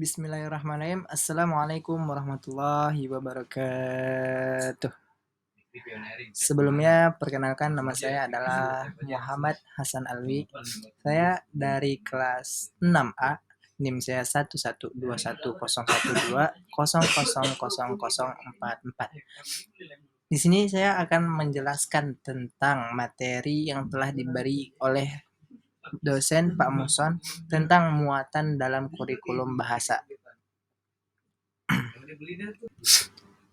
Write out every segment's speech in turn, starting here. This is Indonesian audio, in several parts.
Bismillahirrahmanirrahim. Assalamualaikum warahmatullahi wabarakatuh. Sebelumnya, perkenalkan nama saya adalah Muhammad Hasan Alwi. Saya dari kelas 6A, NIM saya 1121012000044. Di sini saya akan menjelaskan tentang materi yang telah diberi oleh dosen Pak Muson tentang muatan dalam kurikulum bahasa.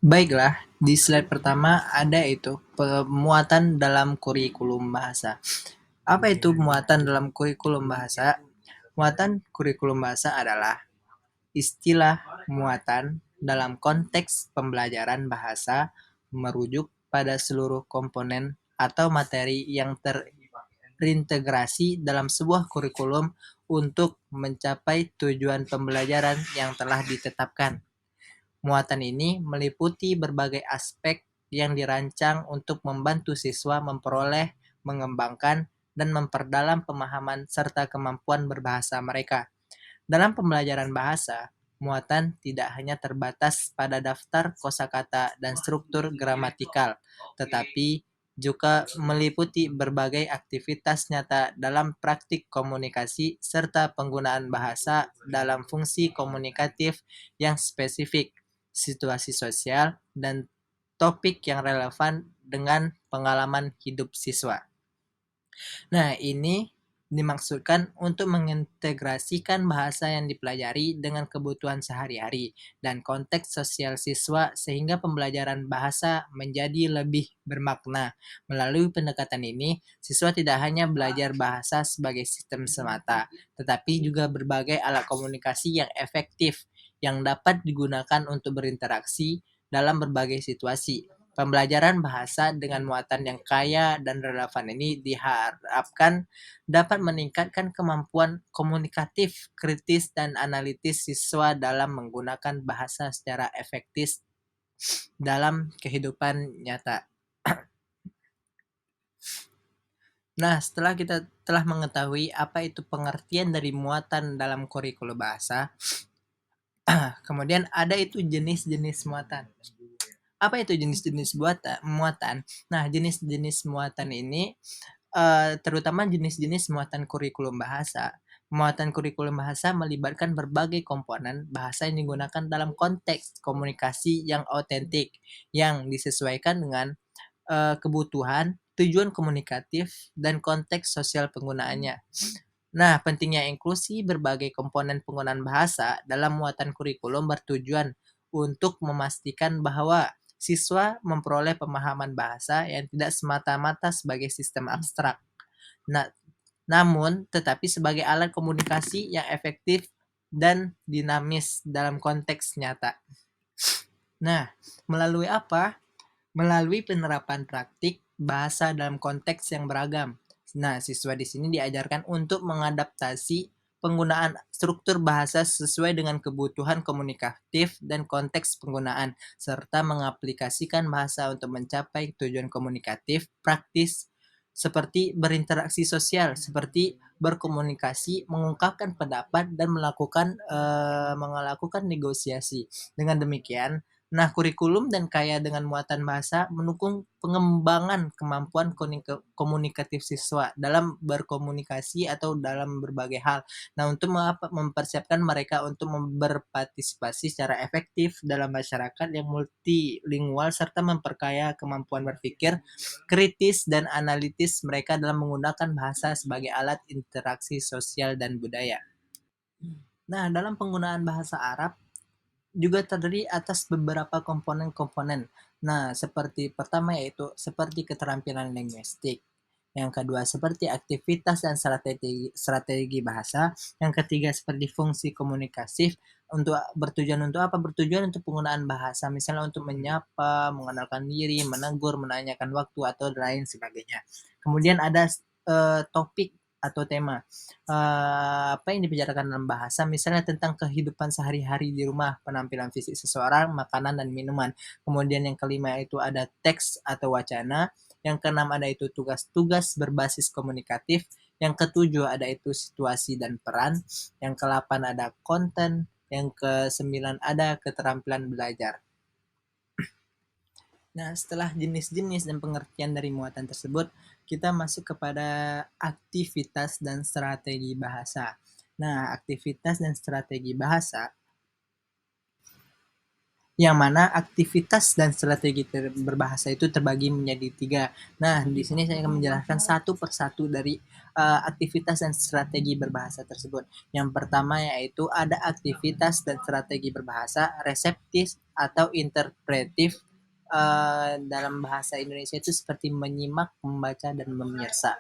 Baiklah, di slide pertama ada itu pemuatan dalam kurikulum bahasa. Apa itu muatan dalam kurikulum bahasa? Muatan kurikulum bahasa adalah istilah muatan dalam konteks pembelajaran bahasa merujuk pada seluruh komponen atau materi yang terintegrasi dalam sebuah kurikulum untuk mencapai tujuan pembelajaran yang telah ditetapkan. Muatan ini meliputi berbagai aspek yang dirancang untuk membantu siswa memperoleh, mengembangkan, dan memperdalam pemahaman serta kemampuan berbahasa mereka. Dalam pembelajaran bahasa, muatan tidak hanya terbatas pada daftar kosakata dan struktur gramatikal, tetapi juga meliputi berbagai aktivitas nyata dalam praktik komunikasi serta penggunaan bahasa dalam fungsi komunikatif yang spesifik, situasi sosial, dan topik yang relevan dengan pengalaman hidup siswa. Nah, ini dimaksudkan untuk mengintegrasikan bahasa yang dipelajari dengan kebutuhan sehari-hari dan konteks sosial siswa sehingga pembelajaran bahasa menjadi lebih bermakna. Melalui pendekatan ini, siswa tidak hanya belajar bahasa sebagai sistem semata, tetapi juga berbagai alat komunikasi yang efektif yang dapat digunakan untuk berinteraksi dalam berbagai situasi. Pembelajaran bahasa dengan muatan yang kaya dan relevan ini diharapkan dapat meningkatkan kemampuan komunikatif, kritis, dan analitis siswa dalam menggunakan bahasa secara efektif dalam kehidupan nyata. Nah, setelah kita telah mengetahui apa itu pengertian dari muatan dalam kurikulum bahasa, kemudian ada itu jenis-jenis muatan. Apa itu jenis-jenis muatan? Nah, jenis-jenis muatan ini terutama jenis-jenis muatan kurikulum bahasa. Muatan kurikulum bahasa melibatkan berbagai komponen bahasa yang digunakan dalam konteks komunikasi yang otentik, yang disesuaikan dengan kebutuhan, tujuan komunikatif, dan konteks sosial penggunaannya. Nah, pentingnya inklusi berbagai komponen penggunaan bahasa dalam muatan kurikulum bertujuan untuk memastikan bahwa siswa memperoleh pemahaman bahasa yang tidak semata-mata sebagai sistem abstrak, namun tetapi sebagai alat komunikasi yang efektif dan dinamis dalam konteks nyata. Nah, melalui apa? Melalui penerapan praktik bahasa dalam konteks yang beragam. Nah, siswa di sini diajarkan untuk mengadaptasi penggunaan struktur bahasa sesuai dengan kebutuhan komunikatif dan konteks penggunaan, serta mengaplikasikan bahasa untuk mencapai tujuan komunikatif praktis seperti berinteraksi sosial, seperti berkomunikasi, mengungkapkan pendapat, dan melakukan negosiasi. Dengan demikian, nah, kurikulum dan kaya dengan muatan bahasa mendukung pengembangan kemampuan komunikatif siswa dalam berkomunikasi atau dalam berbagai hal. Nah, untuk mempersiapkan mereka untuk berpartisipasi secara efektif dalam masyarakat yang multilingual serta memperkaya kemampuan berpikir kritis dan analitis mereka dalam menggunakan bahasa sebagai alat interaksi sosial dan budaya. Nah, dalam penggunaan bahasa Arab juga terdiri atas beberapa komponen-komponen. Nah, seperti pertama yaitu seperti keterampilan linguistik. Yang kedua seperti aktivitas dan strategi bahasa. Yang ketiga seperti fungsi komunikatif bertujuan untuk apa? Bertujuan untuk penggunaan bahasa, misalnya untuk menyapa, mengenalkan diri, menegur, menanyakan waktu atau lain sebagainya. Kemudian ada topik atau tema apa yang dibicarakan dalam bahasa, misalnya tentang kehidupan sehari-hari di rumah, penampilan fisik seseorang, makanan dan minuman. Kemudian yang kelima itu ada teks atau wacana. Yang keenam ada itu tugas-tugas berbasis komunikatif. Yang ketujuh ada itu situasi dan peran. Yang ke-8 ada konten. Yang ke-9 ada keterampilan belajar. Nah, setelah jenis-jenis dan pengertian dari muatan tersebut, kita masuk kepada aktivitas dan strategi bahasa. Nah, aktivitas dan strategi bahasa yang mana aktivitas dan strategi berbahasa itu terbagi menjadi 3. Nah, di sini saya akan menjelaskan satu persatu dari aktivitas dan strategi berbahasa tersebut. Yang pertama yaitu ada aktivitas dan strategi berbahasa reseptif atau interpretif. Dalam bahasa Indonesia itu seperti menyimak, membaca, dan memirsa.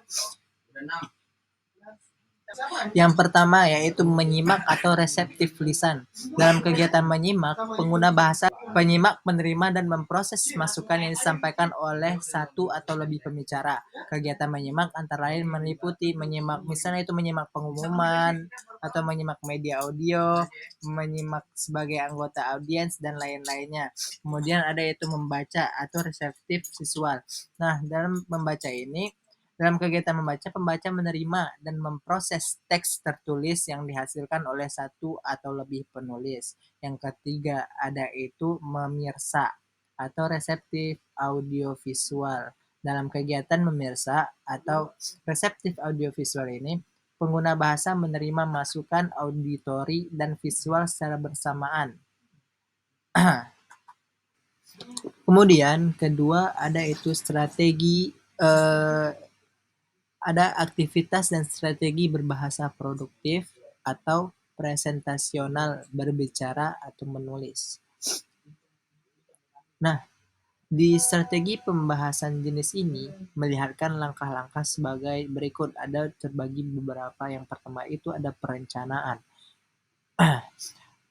Yang pertama yaitu menyimak atau reseptif lisan. Dalam kegiatan menyimak, pengguna bahasa penyimak menerima dan memproses masukan yang disampaikan oleh satu atau lebih pembicara. Kegiatan menyimak antara lain meliputi menyimak, misalnya itu menyimak pengumuman atau menyimak media audio, menyimak sebagai anggota audiens dan lain-lainnya. Kemudian ada yaitu membaca atau reseptif visual. Nah, dalam membaca ini dalam kegiatan membaca, pembaca menerima dan memproses teks tertulis yang dihasilkan oleh satu atau lebih penulis. Yang ketiga ada itu memirsa atau reseptif audiovisual. Dalam kegiatan memirsa atau reseptif audiovisual ini, pengguna bahasa menerima masukan auditori dan visual secara bersamaan. Kemudian kedua ada itu strategi ada aktivitas dan strategi berbahasa produktif atau presentasional berbicara atau menulis. Nah, di strategi pembahasan jenis ini melihatkan langkah-langkah sebagai berikut. Ada terbagi beberapa. Yang pertama itu ada perencanaan.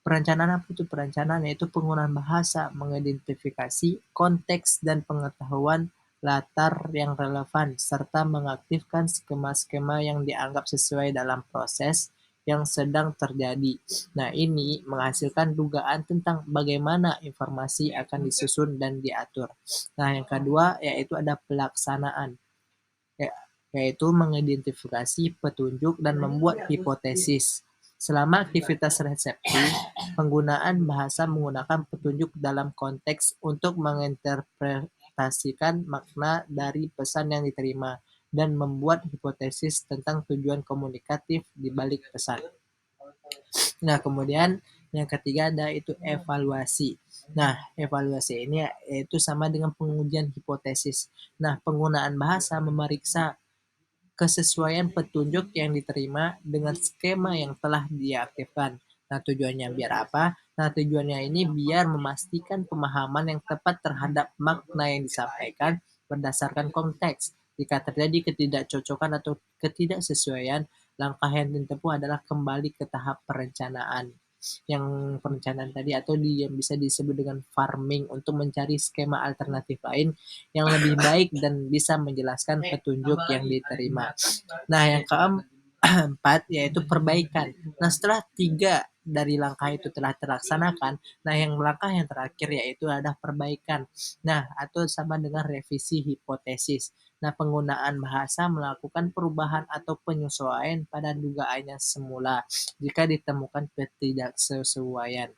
Perencanaan apa itu perencanaan? Yaitu penggunaan bahasa mengidentifikasi konteks dan pengetahuan latar yang relevan serta mengaktifkan skema-skema yang dianggap sesuai dalam proses yang sedang terjadi. Nah, ini menghasilkan dugaan tentang bagaimana informasi akan disusun dan diatur. Nah, yang kedua yaitu ada pelaksanaan, yaitu mengidentifikasi petunjuk dan membuat hipotesis. Selama aktivitas resepsi, penggunaan bahasa menggunakan petunjuk dalam konteks untuk menginterpretasikan makna dari pesan yang diterima dan membuat hipotesis tentang tujuan komunikatif di balik pesan. Nah, kemudian yang ketiga ada itu evaluasi. Nah, evaluasi ini yaitu sama dengan pengujian hipotesis. Nah, penggunaan bahasa memeriksa kesesuaian petunjuk yang diterima dengan skema yang telah diaktifkan. Nah, tujuannya biar apa? Nah, tujuannya ini biar memastikan pemahaman yang tepat terhadap makna yang disampaikan berdasarkan konteks. Jika terjadi ketidakcocokan atau ketidaksesuaian, langkah yang ditempuh adalah kembali ke tahap perencanaan. Yang perencanaan tadi atau yang bisa disebut dengan farming untuk mencari skema alternatif lain yang lebih baik dan bisa menjelaskan petunjuk yang diterima. Nah, yang keempat yaitu perbaikan. Nah, setelah 3 dari langkah itu telah terlaksanakan, nah yang langkah yang terakhir yaitu ada perbaikan. Nah, atau sama dengan revisi hipotesis. Nah, penggunaan bahasa melakukan perubahan atau penyesuaian pada dugaannya semula jika ditemukan ketidaksesuaian.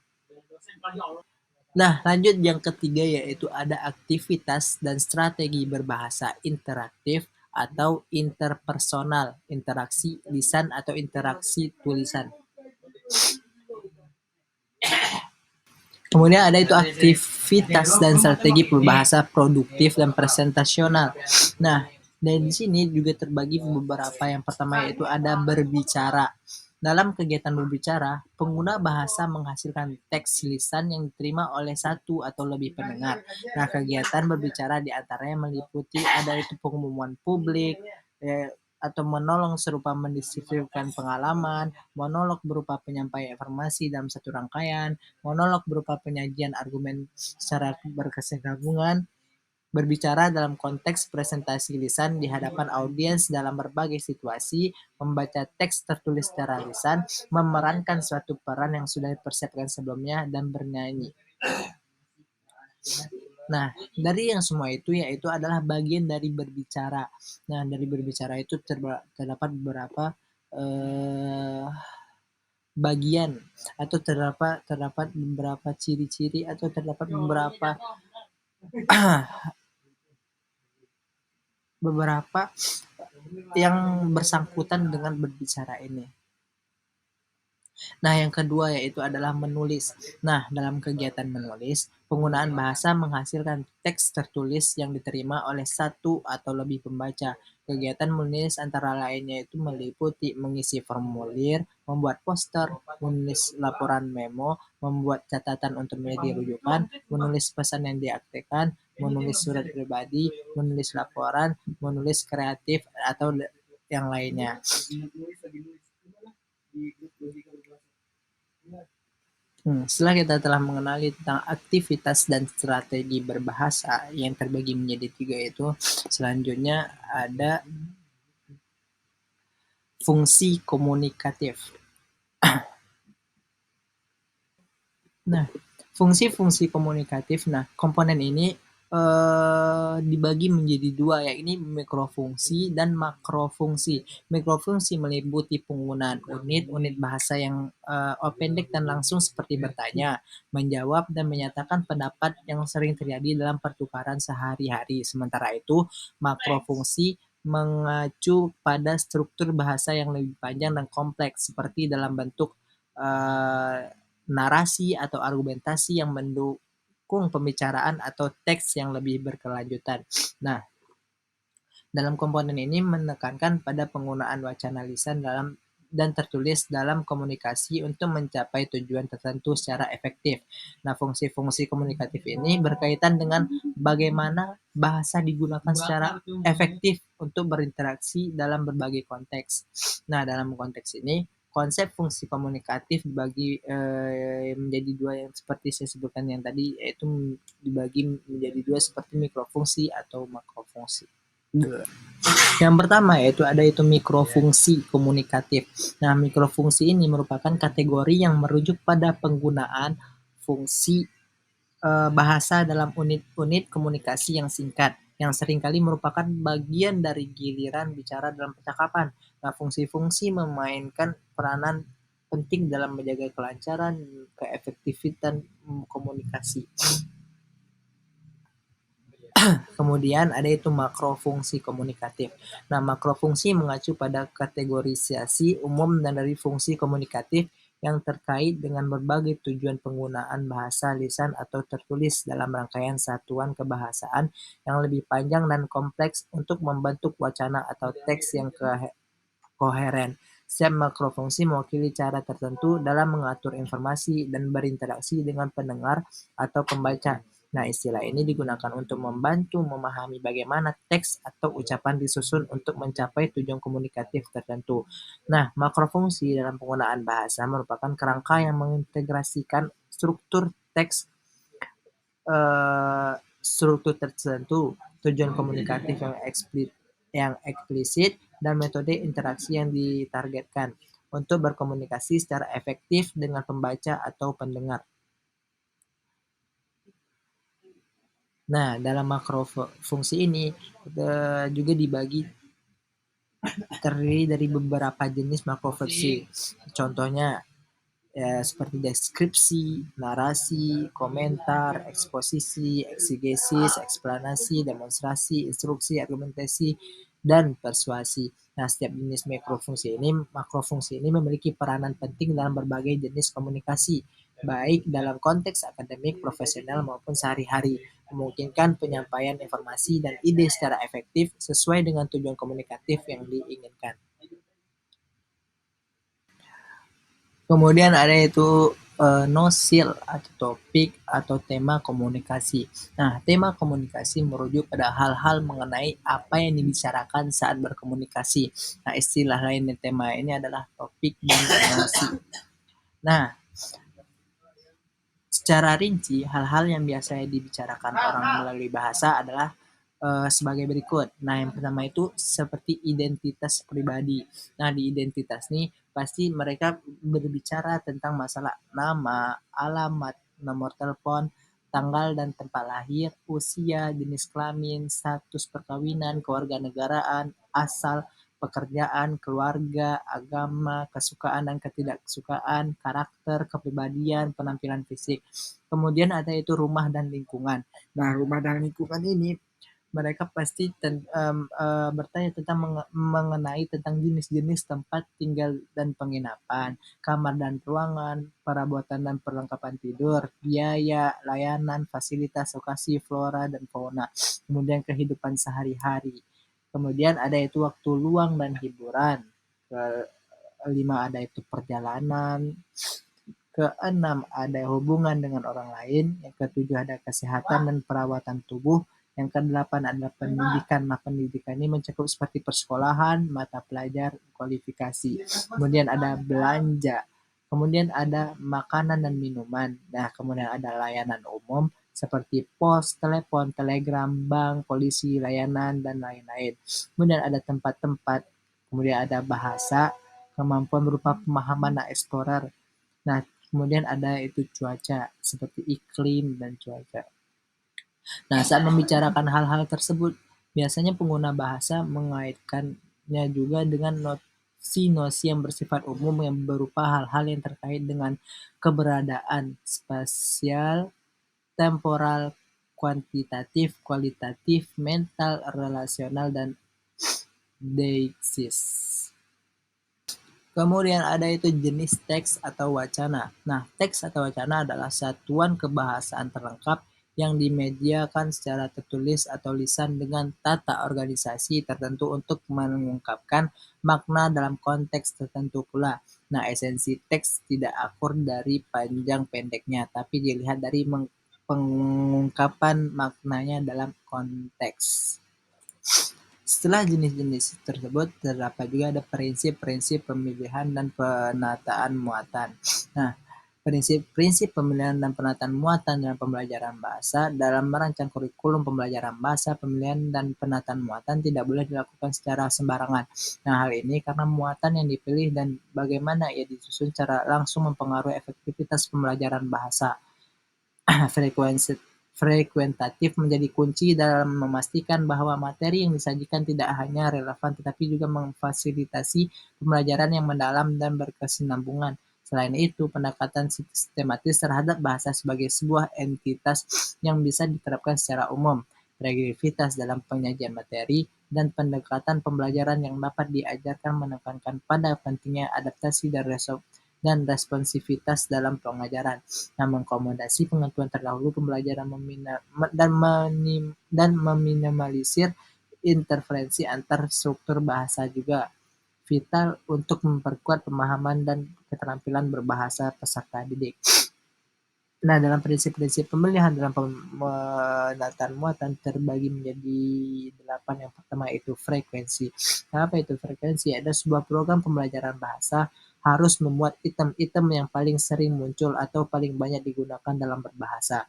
Nah, lanjut yang ketiga yaitu ada aktivitas dan strategi berbahasa interaktif atau interpersonal, interaksi lisan atau interaksi tulisan. Kemudian ada itu aktivitas dan strategi berbahasa produktif dan presentasional. Nah, dan di sini juga terbagi beberapa. Yang pertama yaitu ada berbicara. Dalam kegiatan berbicara, pengguna bahasa menghasilkan teks lisan yang diterima oleh satu atau lebih pendengar. Nah, kegiatan berbicara diantaranya meliputi ada itu pengumuman publik, atau monolog serupa mendeskripsikan pengalaman, monolog berupa penyampaian informasi dalam satu rangkaian, monolog berupa penyajian argumen secara berkesinambungan, berbicara dalam konteks presentasi lisan di hadapan audiens dalam berbagai situasi, membaca teks tertulis secara lisan, memerankan suatu peran yang sudah dipersiapkan sebelumnya, dan bernyanyi. Nah, dari yang semua itu yaitu adalah bagian dari berbicara. Nah, dari berbicara itu terdapat beberapa eh, bagian atau terdapat terdapat beberapa ciri-ciri atau terdapat beberapa beberapa yang bersangkutan dengan berbicara ini. Nah, yang kedua yaitu adalah menulis. Nah, dalam kegiatan menulis, penggunaan bahasa menghasilkan teks tertulis yang diterima oleh satu atau lebih pembaca. Kegiatan menulis antara lainnya itu meliputi mengisi formulir, membuat poster, menulis laporan memo, membuat catatan untuk menjadi rujukan, menulis pesan yang diartikan, menulis surat pribadi, menulis laporan, menulis kreatif atau yang lainnya. Setelah kita telah mengenali tentang aktivitas dan strategi berbahasa yang terbagi menjadi tiga itu, selanjutnya ada fungsi komunikatif. Nah, fungsi-fungsi komunikatif, nah komponen ini dibagi menjadi dua, yakni mikrofungsi dan makrofungsi. Mikrofungsi meliputi penggunaan unit-unit bahasa yang pendek dan langsung seperti bertanya, menjawab, dan menyatakan pendapat yang sering terjadi dalam pertukaran sehari-hari. Sementara itu, makrofungsi mengacu pada struktur bahasa yang lebih panjang dan kompleks, seperti dalam bentuk eh, narasi atau argumentasi yang mendukung pembicaraan atau teks yang lebih berkelanjutan. Nah, dalam komponen ini menekankan pada penggunaan wacana lisan dalam dan tertulis dalam komunikasi untuk mencapai tujuan tertentu secara efektif. Nah, fungsi-fungsi komunikatif ini berkaitan dengan bagaimana bahasa digunakan secara efektif untuk berinteraksi dalam berbagai konteks. Nah, dalam konteks ini, konsep fungsi komunikatif dibagi menjadi dua yang seperti saya sebutkan yang tadi, yaitu dibagi menjadi dua seperti mikrofungsi atau makrofungsi. Yang pertama yaitu ada itu mikrofungsi komunikatif. Nah, mikrofungsi ini merupakan kategori yang merujuk pada penggunaan fungsi bahasa dalam unit-unit komunikasi yang singkat, yang seringkali merupakan bagian dari giliran bicara dalam percakapan. Nah, fungsi-fungsi memainkan peranan penting dalam menjaga kelancaran, keefektifan komunikasi. Kemudian ada itu makrofungsi komunikatif. Nah, makrofungsi mengacu pada kategorisasi umum dan dari fungsi komunikatif yang terkait dengan berbagai tujuan penggunaan bahasa lisan atau tertulis dalam rangkaian satuan kebahasaan yang lebih panjang dan kompleks untuk membentuk wacana atau teks yang koheren. Setiap makrofungsi mewakili cara tertentu dalam mengatur informasi dan berinteraksi dengan pendengar atau pembaca. Nah, istilah ini digunakan untuk membantu memahami bagaimana teks atau ucapan disusun untuk mencapai tujuan komunikatif tertentu. Nah, makrofungsi dalam penggunaan bahasa merupakan kerangka yang mengintegrasikan eh, struktur tertentu, tujuan komunikatif yang eksplisit, dan metode interaksi yang ditargetkan untuk berkomunikasi secara efektif dengan pembaca atau pendengar. Nah, dalam makrofungsi ini juga dibagi terdiri dari beberapa jenis makrofungsi. Contohnya ya, seperti deskripsi, narasi, komentar, eksposisi, eksegesis, eksplanasi, demonstrasi, instruksi, argumentasi, dan persuasi. Nah, setiap jenis makrofungsi ini memiliki peranan penting dalam berbagai jenis komunikasi, baik dalam konteks akademik, profesional, maupun sehari-hari, memungkinkan penyampaian informasi dan ide secara efektif sesuai dengan tujuan komunikatif yang diinginkan. Kemudian ada itu nosil atau topik atau tema komunikasi. Nah, tema komunikasi merujuk pada hal-hal mengenai apa yang dibicarakan saat berkomunikasi. Nah, istilah lain dari tema ini adalah topik dan nosi. Nah, secara rinci, hal-hal yang biasanya dibicarakan orang melalui bahasa adalah sebagai berikut. Nah, yang pertama itu seperti identitas pribadi. Nah, di identitas nih pasti mereka berbicara tentang masalah nama, alamat, nomor telepon, tanggal dan tempat lahir, usia, jenis kelamin, status perkawinan, kewarganegaraan, asal, pekerjaan, keluarga, agama, kesukaan dan ketidaksukaan, karakter, kepribadian, penampilan fisik. Kemudian ada itu rumah dan lingkungan. Nah, rumah dan lingkungan ini mereka pasti bertanya tentang mengenai tentang jenis-jenis tempat tinggal dan penginapan, kamar dan ruangan, perabotan dan perlengkapan tidur, biaya, layanan, fasilitas, lokasi, flora dan fauna, kemudian kehidupan sehari-hari. Kemudian ada itu waktu luang dan hiburan. Kelima ada itu perjalanan. Keenam ada hubungan dengan orang lain. Yang ketujuh ada kesehatan dan perawatan tubuh. Yang kedelapan adalah pendidikan. Nah, pendidikan ini mencakup seperti persekolahan, mata pelajar, kualifikasi. Kemudian ada belanja. Kemudian ada makanan dan minuman. Nah, kemudian ada layanan umum seperti pos, telepon, telegram, bank, polisi, layanan, dan lain-lain. Kemudian ada tempat-tempat. Kemudian ada bahasa, kemampuan berupa pemahaman dan explorer. Nah, kemudian ada itu cuaca, seperti iklim dan cuaca. Nah, saat membicarakan hal-hal tersebut, biasanya pengguna bahasa mengaitkannya juga dengan nosi-nosi yang bersifat umum yang berupa hal-hal yang terkait dengan keberadaan spasial, temporal, kuantitatif, kualitatif, mental, relasional, dan deiksis. Kemudian ada itu jenis teks atau wacana. Nah, teks atau wacana adalah satuan kebahasaan terlengkap yang dimediakan secara tertulis atau lisan dengan tata organisasi tertentu untuk mengungkapkan makna dalam konteks tertentu pula. Nah, esensi teks tidak akur dari panjang pendeknya, tapi dilihat dari pengungkapan maknanya dalam konteks. Setelah jenis-jenis tersebut, terdapat juga ada prinsip-prinsip pemilihan dan penataan muatan. Nah, prinsip-prinsip pemilihan dan penataan muatan dalam pembelajaran bahasa dalam merancang kurikulum pembelajaran bahasa, pemilihan dan penataan muatan tidak boleh dilakukan secara sembarangan. Nah, hal ini karena muatan yang dipilih dan bagaimana ia disusun secara langsung mempengaruhi efektivitas pembelajaran bahasa. Frekuentatif menjadi kunci dalam memastikan bahwa materi yang disajikan tidak hanya relevan tetapi juga memfasilitasi pembelajaran yang mendalam dan berkesinambungan. Selain itu, pendekatan sistematis terhadap bahasa sebagai sebuah entitas yang bisa diterapkan secara umum, progresivitas dalam penyajian materi, dan pendekatan pembelajaran yang dapat diajarkan menekankan pada pentingnya adaptasi dan responsivitas dalam pengajaran. Nah, mengakomodasi pengetahuan terdahulu pembelajaran dan meminimalisir interferensi antar struktur bahasa juga vital untuk memperkuat pemahaman dan keterampilan berbahasa peserta didik. Nah, dalam prinsip-prinsip pemilihan dalam penataan muatan terbagi menjadi 8. Yang pertama itu frekuensi. Nah, apa itu frekuensi? Ada sebuah program pembelajaran bahasa harus memuat item-item yang paling sering muncul atau paling banyak digunakan dalam berbahasa.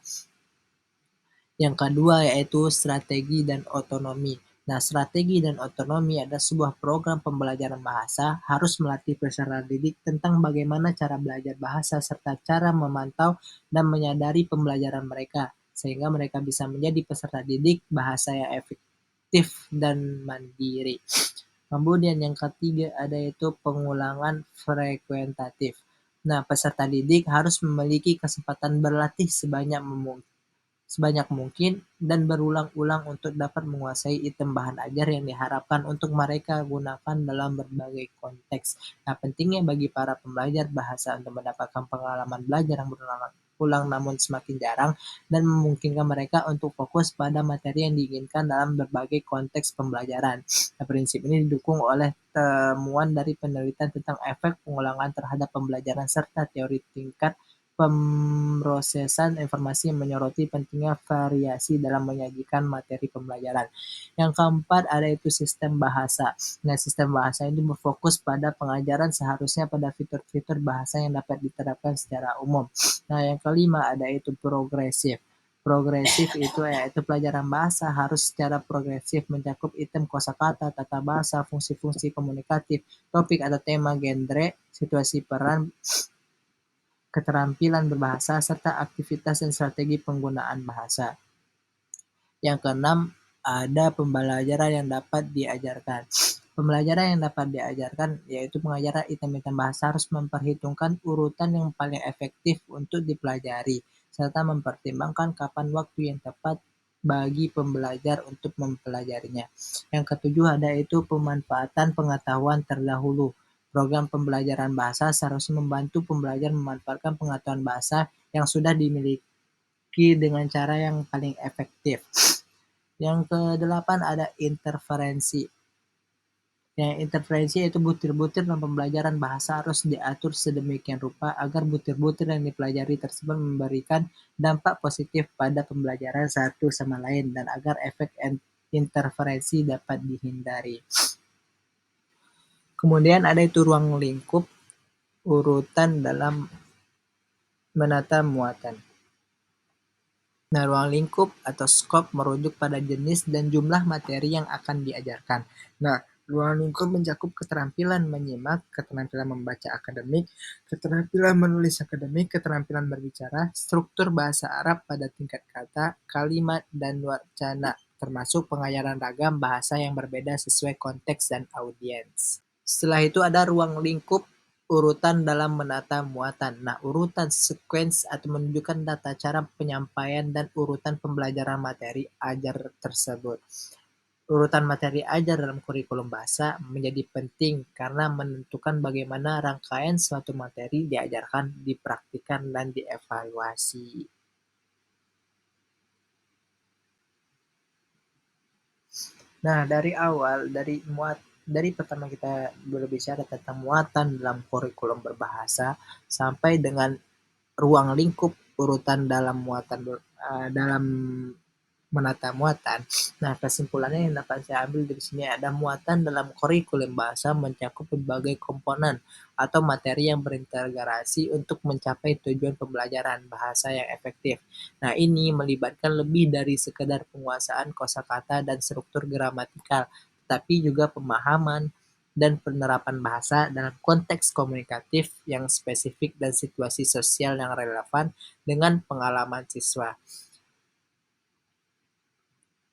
Yang kedua yaitu strategi dan otonomi. Nah, strategi dan otonomi adalah sebuah program pembelajaran bahasa harus melatih peserta didik tentang bagaimana cara belajar bahasa serta cara memantau dan menyadari pembelajaran mereka sehingga mereka bisa menjadi peserta didik bahasa yang efektif dan mandiri. Kemudian yang ketiga ada itu pengulangan frekuentatif. Nah, peserta didik harus memiliki kesempatan berlatih sebanyak mungkin dan berulang-ulang untuk dapat menguasai item bahan ajar yang diharapkan untuk mereka gunakan dalam berbagai konteks. Nah, pentingnya bagi para pembelajar bahasa untuk mendapatkan pengalaman belajar yang berulang namun semakin jarang dan memungkinkan mereka untuk fokus pada materi yang diinginkan dalam berbagai konteks pembelajaran. Nah, prinsip ini didukung oleh temuan dari penelitian tentang efek pengulangan terhadap pembelajaran serta teori tingkat pemrosesan informasi yang menyoroti pentingnya variasi dalam menyajikan materi pembelajaran. Yang keempat ada itu sistem bahasa. Nah, sistem bahasa ini berfokus pada pengajaran seharusnya pada fitur-fitur bahasa yang dapat diterapkan secara umum. Nah, yang kelima ada itu progresif. Progresif itu yaitu pelajaran bahasa harus secara progresif mencakup item kosakata, tata bahasa, fungsi-fungsi komunikatif, topik atau tema, genre, situasi peran, keterampilan berbahasa, serta aktivitas dan strategi penggunaan bahasa. Yang keenam, ada pembelajaran yang dapat diajarkan. Pembelajaran yang dapat diajarkan yaitu pengajaran item-item bahasa harus memperhitungkan urutan yang paling efektif untuk dipelajari, serta mempertimbangkan kapan waktu yang tepat bagi pembelajar untuk mempelajarinya. Yang ketujuh, ada itu pemanfaatan pengetahuan terdahulu. Program pembelajaran bahasa seharusnya membantu pembelajar memanfaatkan pengetahuan bahasa yang sudah dimiliki dengan cara yang paling efektif. Yang kedelapan, ada interferensi. Yang interferensi yaitu butir-butir dalam pembelajaran bahasa harus diatur sedemikian rupa agar butir-butir yang dipelajari tersebut memberikan dampak positif pada pembelajaran satu sama lain dan agar efek interferensi dapat dihindari. Kemudian ada itu ruang lingkup urutan dalam menata muatan. Nah, ruang lingkup atau skop merujuk pada jenis dan jumlah materi yang akan diajarkan. Nah, ruang lingkup mencakup keterampilan menyimak, keterampilan membaca akademik, keterampilan menulis akademik, keterampilan berbicara, struktur bahasa Arab pada tingkat kata, kalimat, dan wacana, termasuk pengajaran ragam bahasa yang berbeda sesuai konteks dan audiens. Setelah itu ada ruang lingkup urutan dalam menata muatan. Nah, urutan sequence atau menunjukkan tata cara penyampaian dan urutan pembelajaran materi ajar tersebut. Urutan materi ajar dalam kurikulum bahasa menjadi penting karena menentukan bagaimana rangkaian suatu materi diajarkan, dipraktikkan, dan dievaluasi. Nah, dari pertama kita berbicara tentang muatan dalam kurikulum berbahasa sampai dengan ruang lingkup urutan dalam dalam menata muatan. Nah, kesimpulannya yang dapat saya ambil dari sini ada muatan dalam kurikulum bahasa mencakup berbagai komponen atau materi yang berintegrasi untuk mencapai tujuan pembelajaran bahasa yang efektif. Nah, ini melibatkan lebih dari sekedar penguasaan kosakata dan struktur gramatikal, tapi juga pemahaman dan penerapan bahasa dalam konteks komunikatif yang spesifik dan situasi sosial yang relevan dengan pengalaman siswa.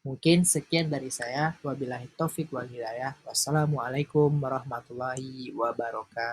Mungkin sekian dari saya. Wabillahi taufik wal hidayah. Wassalamualaikum warahmatullahi wabarakatuh.